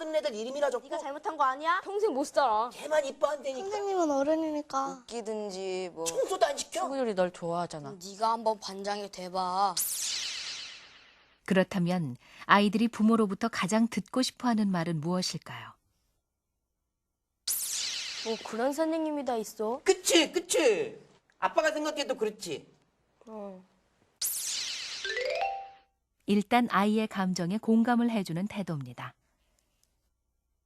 끊는 애들 이름이나 적고. 네가 잘못한 거 아니야? 평생 못 살아. 걔만 이뻐한다니까. 선생님은 어른이니까. 웃기든지 뭐 청소도 안 시켜. 친구들이 널 좋아하잖아. 네가 한번 반장이 돼봐. 그렇다면 아이들이 부모로부터 가장 듣고 싶어하는 말은 무엇일까요? 뭐 그런 선생님이 다 있어? 그치 그치. 아빠가 생각해도 그렇지. 일단 아이의 감정에 공감을 해주는 태도입니다.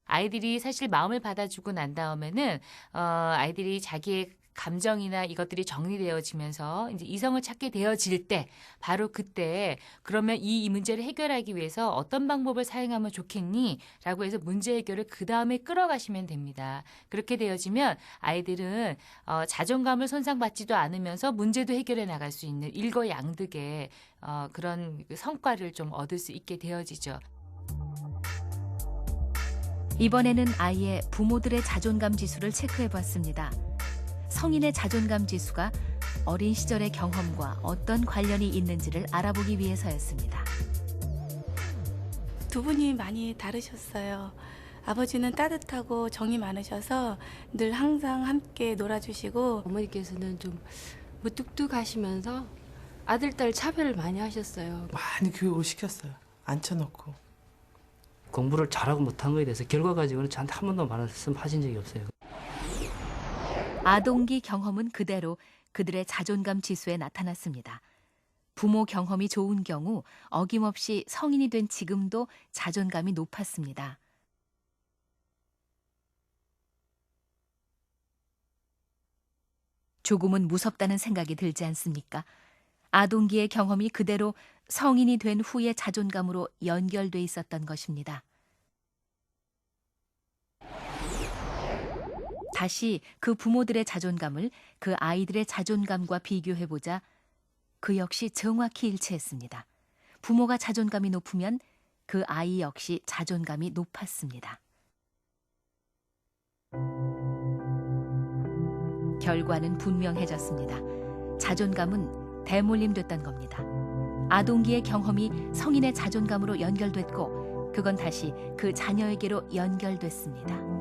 아이들이 사실 마음을 받아주고 난 다음에는 아이들이 자기의 감정이나 이것들이 정리되어지면서 이제 이성을 찾게 되어질 때 바로 그때 그러면 이 문제를 해결하기 위해서 어떤 방법을 사용하면 좋겠니? 라고 해서 문제 해결을 그 다음에 끌어가시면 됩니다. 그렇게 되어지면 아이들은 자존감을 손상받지도 않으면서 문제도 해결해 나갈 수 있는 일거양득의 그런 성과를 좀 얻을 수 있게 되어지죠. 이번에는 아이의 부모들의 자존감 지수를 체크해봤습니다. 성인의 자존감 지수가 어린 시절의 경험과 어떤 관련이 있는지를 알아보기 위해서였습니다. 두 분이 많이 다르셨어요. 아버지는 따뜻하고 정이 많으셔서 늘 항상 함께 놀아주시고, 어머니께서는 좀 무뚝뚝하시면서 아들, 딸 차별을 많이 하셨어요. 많이 교육을 시켰어요. 앉혀놓고. 공부를 잘하고 못한 거에 대해서 결과 가지고는 저한테 한 번도 말씀하신 적이 없어요. 아동기 경험은 그대로 그들의 자존감 지수에 나타났습니다. 부모 경험이 좋은 경우 어김없이 성인이 된 지금도 자존감이 높았습니다. 조금은 무섭다는 생각이 들지 않습니까? 아동기의 경험이 그대로 성인이 된 후의 자존감으로 연결돼 있었던 것입니다. 다시 그 부모들의 자존감을 그 아이들의 자존감과 비교해보자 그 역시 정확히 일치했습니다. 부모가 자존감이 높으면 그 아이 역시 자존감이 높았습니다. 결과는 분명해졌습니다. 자존감은 대물림됐던 겁니다. 아동기의 경험이 성인의 자존감으로 연결됐고 그건 다시 그 자녀에게로 연결됐습니다.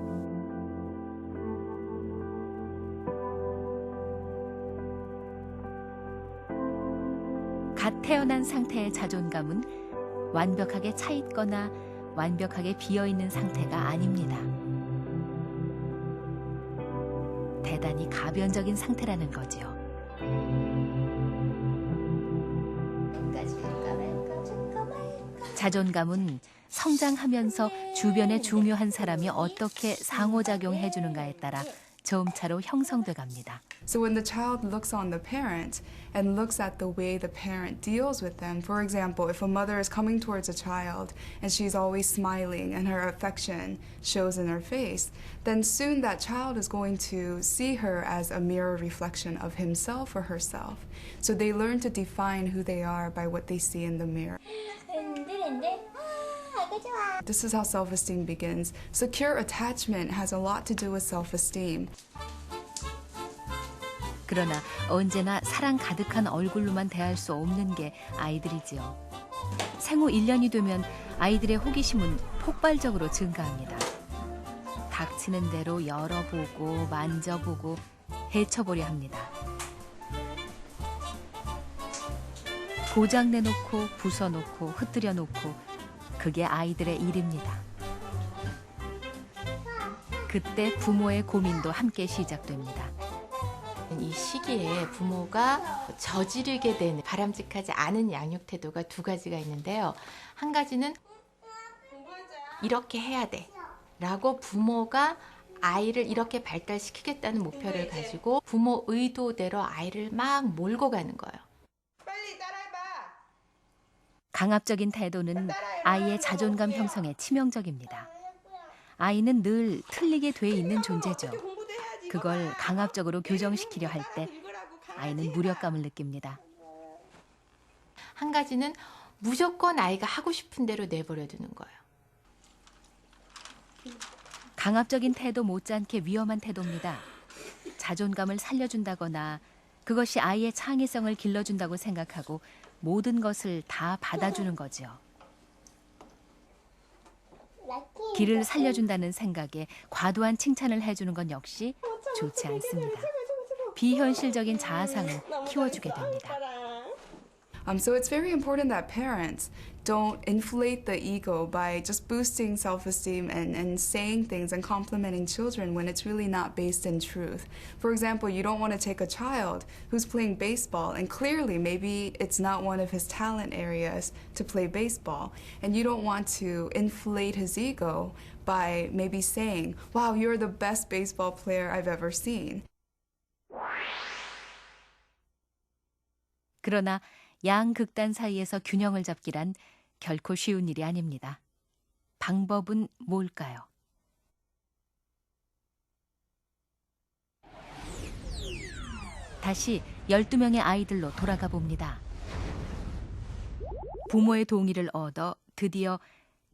갓 태어난 상태의 자존감은 완벽하게 차 있거나 완벽하게 비어 있는 상태가 아닙니다. 대단히 가변적인 상태라는 거지요. 자존감은 성장하면서 주변의 중요한 사람이 어떻게 상호작용해 주는가에 따라 점차로 형성돼 갑니다. So when the child looks on the parent and looks at the way the parent deals with them, for example, if a mother is coming towards a child and she's always smiling and her affection shows in her face, then soon that child is going to see her as a mirror reflection of himself or herself. So they learn to define who they are by what they see in the mirror. This is how self-esteem begins. Secure attachment has a lot to do with self-esteem. 그러나 언제나 사랑 가득한 얼굴로만 대할 수 없는 게 아이들이지요. 생후 1년이 되면 아이들의 호기심은 폭발적으로 증가합니다. 닥치는 대로 열어보고 만져보고 헤쳐보려 합니다. 고장내놓고 부숴놓고 흩뜨려놓고 그게 아이들의 일입니다. 그때 부모의 고민도 함께 시작됩니다. 이 시기에 부모가 저지르게 되는 바람직하지 않은 양육 태도가 두 가지가 있는데요. 한 가지는 이렇게 해야 돼 라고 부모가 아이를 이렇게 발달시키겠다는 목표를 가지고 부모 의도대로 아이를 막 몰고 가는 거예요. 강압적인 태도는 아이의 자존감 형성에 치명적입니다. 아이는 늘 틀리게 돼 있는 존재죠. 그걸 강압적으로 교정시키려 할 때 아이는 무력감을 느낍니다. 한 가지는 무조건 아이가 하고 싶은 대로 내버려 두는 거예요. 강압적인 태도 못지않게 위험한 태도입니다. 자존감을 살려준다거나 그것이 아이의 창의성을 길러준다고 생각하고 모든 것을 다 받아주는 거지요. 길을 살려준다는 생각에 과도한 칭찬을 해주는 건 역시 좋지 않습니다. 비현실적인 자아상을 키워주게 됩니다. So it's very important that parents don't inflate the ego by just boosting self-esteem and saying things and complimenting children when it's really not based in truth. For example, you don't want to take a child who's playing baseball and clearly maybe it's not one of his talent areas to play baseball, and you don't want to inflate his ego by maybe saying, "Wow, you're the best baseball player I've ever seen." 그러나 양극단 사이에서 균형을 잡기란 결코 쉬운 일이 아닙니다. 방법은 뭘까요? 다시 12명의 아이들로 돌아가 봅니다. 부모의 동의를 얻어 드디어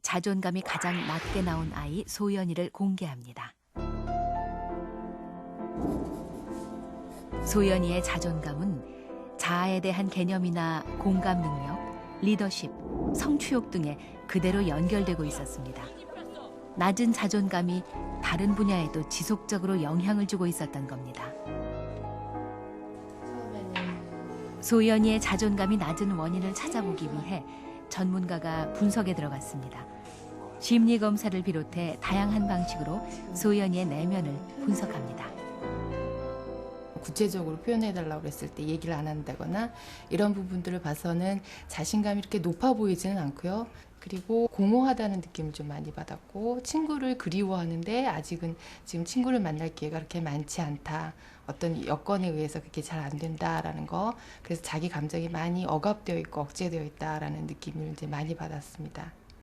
자존감이 가장 낮게 나온 아이 소연이를 공개합니다. 소연이의 자존감은 자아에 대한 개념이나 공감 능력, 리더십, 성취욕 등에 그대로 연결되고 있었습니다. 낮은 자존감이 다른 분야에도 지속적으로 영향을 주고 있었던 겁니다. 소연이의 자존감이 낮은 원인을 찾아보기 위해 전문가가 분석에 들어갔습니다. 심리검사를 비롯해 다양한 방식으로 소연이의 내면을 분석합니다. 구체적으로 표현해달라고 그랬을 때 얘기를 안 한다거나 이런 부분들을 봐서는 자신감이 이렇게 높아 보이지는 않고요. 그리고 공허하다는 느낌을 좀 많이 받았고 친구를 그리워하는데 아직은 지금 친구를 만날 기회가 그렇게 많지 않다. 어떤 여건에 의해서 그게 잘 안 된다라는 거. 그래서 자기 감정이 많이 억압되어 있고 억제되어 있다라는 느낌을 이제 많이 받았습니다.